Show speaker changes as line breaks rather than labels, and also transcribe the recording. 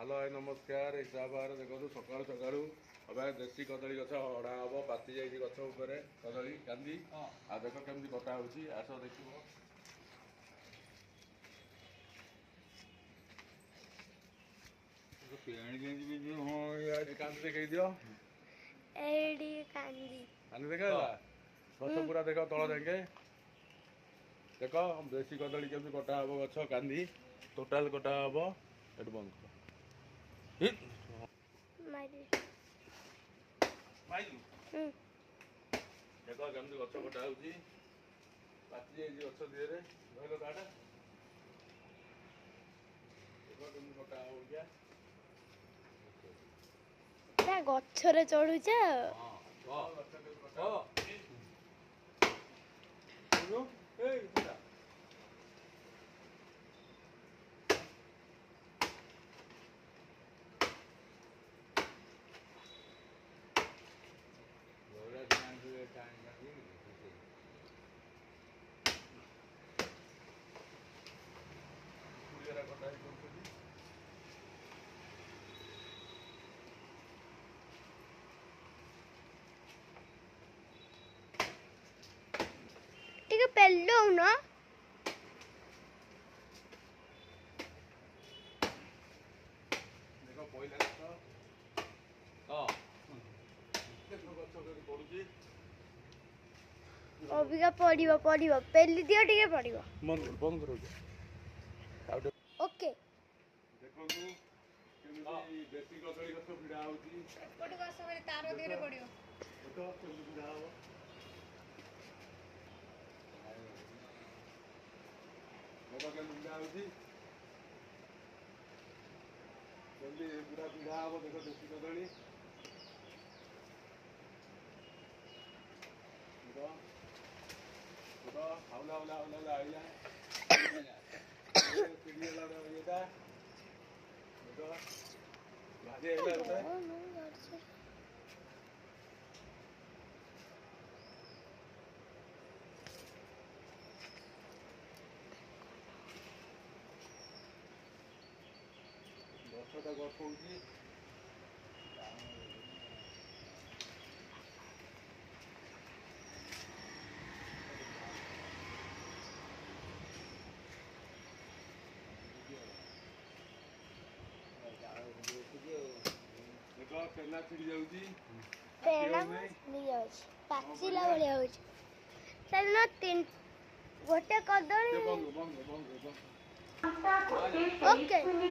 hello hi नमस्कार हिसाबार देखो सकालू सकालू अब देसी कदली गछ हड़ा हम पाति जाइए गछ उपर कदली कांदी आ देख केमती कटा होची आस देख कांदी देखई दियो कांदी देखा गछ पूरा देख तल जाके देख देसी कदली केमती कटा हम गछ कांदी टोटाल कटा हम एटू बंद कर देख केमती गछ कटा होची पाति जाइए गछ दिहरे धरल काटा देख केमती कटा हो गया
गछरे चढ़ुछ ଟିକେ ପେଲଉନ
देखो पहिला गछ देखो गछ केमती पडुची
ଅବିକା ପଡିବ ପେଲି ଦିଅ ଟିକେ ପଡିବ
बंद करो
ଓକେ
देखंतु केमती देसी कदली गछ भिड़ा होची
ଏପଟେ ଗଛ ମାନେ ତାର ଦିହରେ ପଡିବ
देखो केमती भिड़ा हो देखो केमती भिड़ा होची केमती पूरा भिड़ा हो देखो देसी कदली देखो देखो हावला हावला हावला आइला सीढ़ी वाला येटा देखो भाजे आइला होता गछटा गछ होची देखो केना छिड़ी जाउची
पेड़ा नहीं जाଉଛି ପାଚିଲା ଭଳିଆ ହଉଛି ତାହେଲେ ନା ଗୋଟେ କଦଳୀ
बंद बंद बंद
ଓକେ